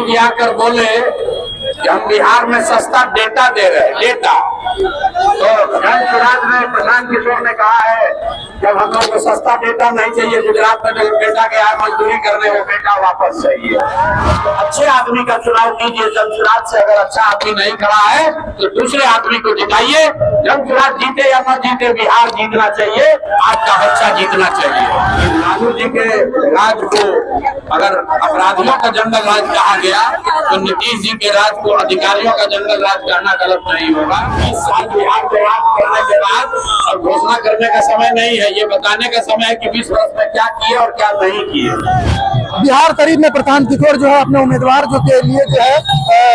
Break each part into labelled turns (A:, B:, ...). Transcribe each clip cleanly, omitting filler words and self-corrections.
A: जी आकर बोले कि हम बिहार में सस्ता डेटा दे रहे हैं, डेटा। तो जन स्वराज ने प्रशांत किशोर ने कहा है जब हम लोग को सस्ता डेटा नहीं चाहिए, गुजरात में जो बेटा के यहाँ मजदूरी करने वो बेटा वापस चाहिए। अच्छे आदमी का चुनाव कीजिए। जन स्वराज से अगर अच्छा आदमी नहीं खड़ा है तो दूसरे आदमी को जिताइए। जन स्वराज जीते या न जीते, बिहार जीतना चाहिए, आपका बच्चा जीतना चाहिए। लालू जी के राज को अगर अपराधियों का जंगल राज कहा गया तो नीतीश जी के राज को अधिकारियों का जंगल राज कहना गलत नहीं होगा। 20 साल बिहार को राज करने के बाद अब घोषणा करने का समय नहीं है, ये बताने का समय है कि 20 वर्ष में क्या किए और क्या नहीं किए।
B: बिहार शरीफ में प्रशांत किशोर जो है अपने उम्मीदवार जो के लिए जो है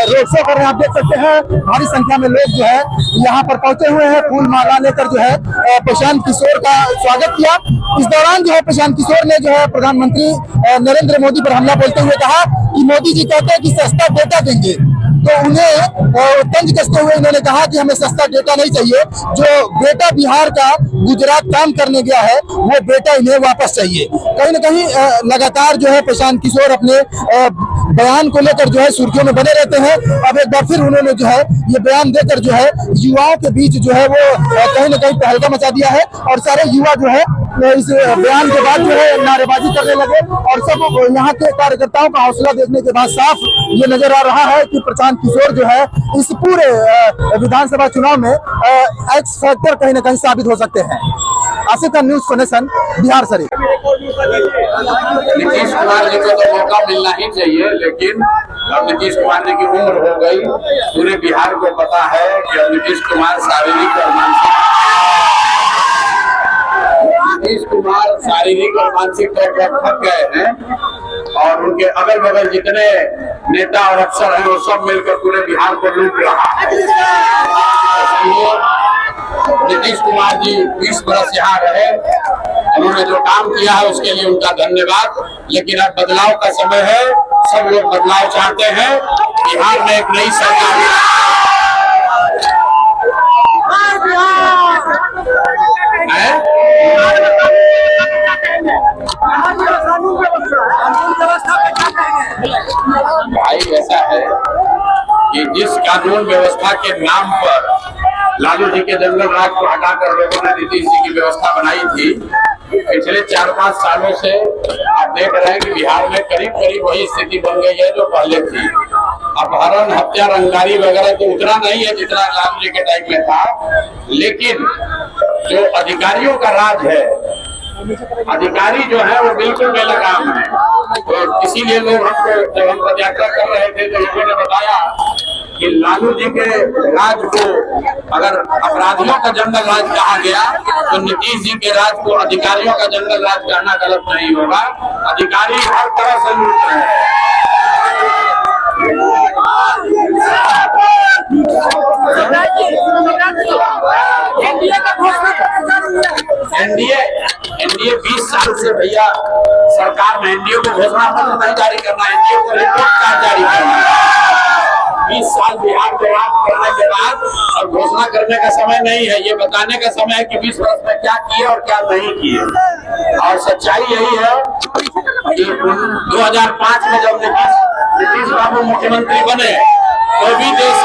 B: रोड शो कर रहे हैं। आप देख सकते हैं भारी संख्या में लोग जो है यहाँ पर पहुंचे हुए हैं, फूल माला लेकर जो है प्रशांत किशोर का स्वागत किया। इस दौरान जो है प्रशांत किशोर ने जो है प्रधानमंत्री नरेंद्र मोदी पर हमला बोलते हुए कहा कि मोदी जी कहते हैं कि सस्ता डेटा देंगे, तो उन्हें तंज कसते हुए इन्होंने कहा कि हमें सस्ता डेटा नहीं चाहिए। जो बेटा बिहार का गुजरात काम करने गया है वो बेटा इन्हें वापस चाहिए। कहीं न कहीं लगातार जो है प्रशांत किशोर अपने बयान को लेकर जो है सुर्खियों में बने रहते हैं। अब एक बार फिर उन्होंने जो है ये बयान देकर जो है युवाओं के बीच जो है वो कहीं न कहीं तहलका मचा दिया है और सारे युवा जो है इस बयान के बाद जो है नारेबाजी करने लगे और सब यहाँ के कार्यकर्ताओं का हौसला देखने के बाद साफ ये नजर आ रहा है कि प्रशांत किशोर जो है इस पूरे विधानसभा चुनाव में एक्स फैक्टर कहीं न कहीं साबित हो सकते हैं। आसिफ का न्यूज़ कनेक्शन, बिहार शरीफ।
A: नीतीश कुमार जी को तो मौका मिलना ही चाहिए, लेकिन अब नीतीश कुमार जी की उम्र हो गई। पूरे बिहार को पता है कि अब नीतीश कुमार शारीरिक और मानसिक तौर पर थक गए हैं और उनके अगल बगल जितने नेता और अफसर हैं वो सब मिलकर पूरे बिहार को लूट रहा है। नीतीश कुमार जी 20 बरस यहाँ रहे, उन्होंने जो काम किया है उसके लिए उनका धन्यवाद। लेकिन अब बदलाव का समय है, सब लोग बदलाव चाहते हैं। बिहार में एक नई सरकार भाई ऐसा है कि जिस कानून व्यवस्था के नाम पर लालू जी के जंगल राज को हटाकर लोगों ने नीतीश जी की व्यवस्था बनाई थी, पिछले 4-5 सालों से आप देख रहे हैं कि बिहार में करीब करीब वही स्थिति बन गई है जो पहले थी। अपहरण, हत्या, रंगदारी वगैरह तो उतना नहीं है जितना लालू जी के टाइम में था, लेकिन जो अधिकारियों का राज है, अधिकारी जो है वो बिल्कुल बेलगाम है। तो इसीलिए लोग हमको जब हम पदयात्रा कर रहे थे तो लोगों ने बताया कि लालू जी के राज को अगर अपराधियों का जंगल राज कहा गया तो नीतीश जी के राज को अधिकारियों का जंगल राज कहना गलत नहीं होगा। अधिकारी हर तरह से लूट रहे हैं। एनडीए 20 साल से भैया सरकार में एनडीए को घोषणा पत्र नहीं जारी करना, एनडीए को रिपोर्ट कार्ड जारी करना। 20 साल बिहार को राज करने के बाद अब घोषणा करने का समय नहीं है, ये बताने का समय है कि 20 वर्ष में क्या किए और क्या नहीं किए। और सच्चाई यही है कि 2005 में जब नीतीश बाबू मुख्यमंत्री बने तो भी देश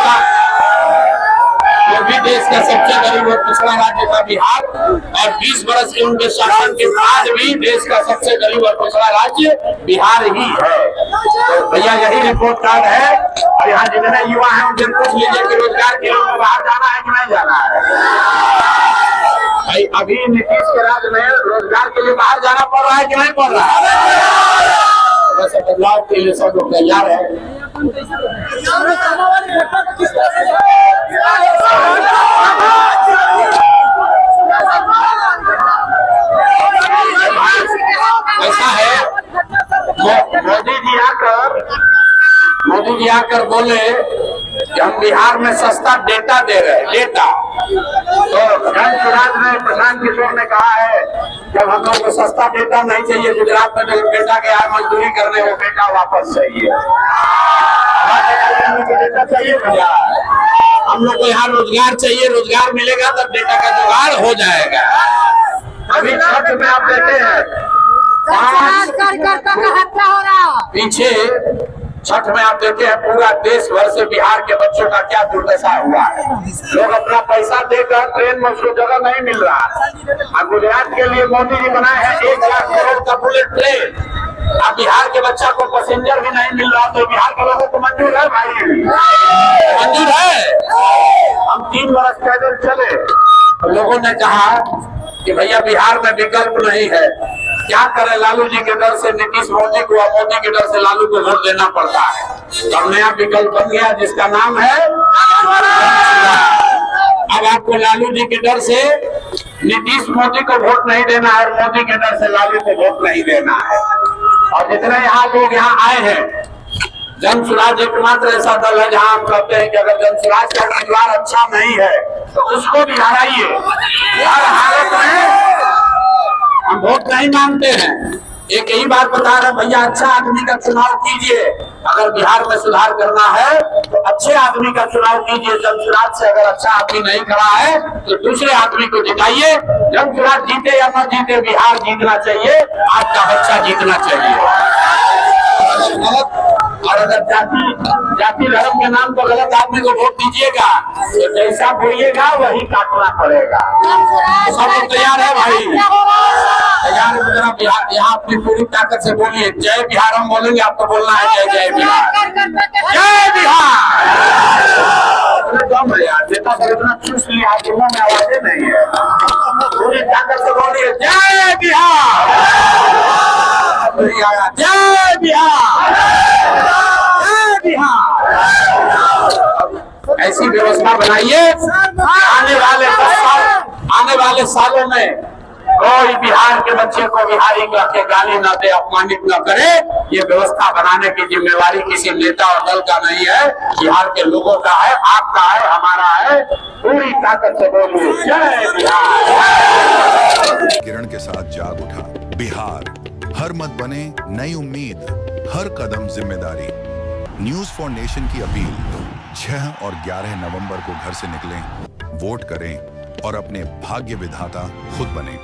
A: का सबसे गरीब और पिछड़ा राज्य था बिहार, और 20 वर्ष के उनके शासन के बाद भी देश का सबसे गरीब और पिछड़ा राज्य बिहार ही है। तो भैया यही रिपोर्ट कार्ड है। और यहाँ जितने युवा हैं उनसे पूछ लीजिए कि रोजगार के लिए बाहर जाना है कि नहीं जाना है। भाई अभी नीतीश के राज्य में रोजगार के लिए बाहर जाना पड़ रहा है कि नहीं पड़ रहा है। वैसे बदलाव के लिए सब लोग तैयार है। ऐसा है, मोदी जी आकर बोले कि हम बिहार में सस्ता डेटा दे रहे हैं, डेटा। तो जन स्वराज ने प्रशांत किशोर ने कहा है जब हम लोग को सस्ता डेटा नहीं चाहिए, गुजरात में जो बेटा के यहाँ मजदूरी करने वो बेटा वापस चाहिए। डेटा चाहिए भैया, हम लोग को यहाँ रोजगार चाहिए, रोजगार मिलेगा तब डेटा का जुगाड़ हो जाएगा। अभी छठ में आप देते हैं पीछे छठ में आप देखे हैं पूरा देश भर से बिहार के बच्चों का क्या दुर्दशा हुआ है। लोग अपना पैसा देकर ट्रेन में उसको जगह नहीं मिल रहा है। गुजरात के लिए मोदी जी बनाए हैं 1 लाख करोड़ का बुलेट ट्रेन। अब बिहार के बच्चा को पैसेंजर भी नहीं मिल रहा, तो बिहार के लोगों को मंजूर है भाई, मंजूर है। हम 3 वर्ष पैदल चले, तो लोगों ने कहा कि भैया बिहार में विकल्प नहीं है, क्या करें, लालू जी के डर से नीतीश मोदी को, मोदी के डर से लालू को वोट देना पड़ता है। अब नया विकल्प बन गया जिसका नाम है, अब आपको लालू जी के डर से नीतीश मोदी को वोट नहीं देना है और मोदी के डर से लालू को वोट नहीं देना है। और जितने यहाँ लोग यहाँ आए हैं, जन स्वराज एकमात्र ऐसा दल है जहाँ हम कहते हैं कि अगर जन स्वराज का उम्मीदवार अच्छा नहीं है तो उसको भी हराइए। हर हालत में हम वोट नहीं मांगते हैं, एक यही बात बता रहे भैया, अच्छा आदमी का चुनाव कीजिए। अगर बिहार में सुधार करना है तो अच्छे आदमी का चुनाव कीजिए। जन स्वराज से अगर अच्छा आदमी नहीं खड़ा है तो दूसरे आदमी को जिताइए। जन स्वराज जीते या न जीते, बिहार जीतना चाहिए, आपका बच्चा जीतना चाहिए। और अगर जाति धर्म के नाम पर गलत आदमी को वोट दीजिएगा तो जैसा बोलिएगा वही काटना पड़ेगा। सब लोग तैयार है भाई? तैयार है? जरा बिहार यहाँ अपनी पूरी ताकत से बोलिए, जय बिहार। हम बोलेंगे, आपको बोलना है जय जय बिहार, जय बिहार। दम है यार, नेता सब इतना चूस लिया कि मुंह में आवाजें नहीं है। पूरी ताकत से बोलिए जय बिहार, जय बिहार, जय बिहार। ऐसी व्यवस्था बनाइए आने वाले सालों में कोई बिहार के बच्चे को बिहारी कह के गाली न दे, अपमानित न करे। ये व्यवस्था बनाने की जिम्मेवारी किसी नेता और दल का नहीं है, बिहार के लोगों का है, आपका है, हमारा है। पूरी ताकत से बोलिए जय बिहार।
C: किरण के साथ जाग उठा बिहार, हर मत बने नई उम्मीद, हर कदम जिम्मेदारी। न्यूज फॉर नेशन की अपील, 6 और 11 नवंबर को घर से निकलें, वोट करें और अपने भाग्य विधाता खुद बने।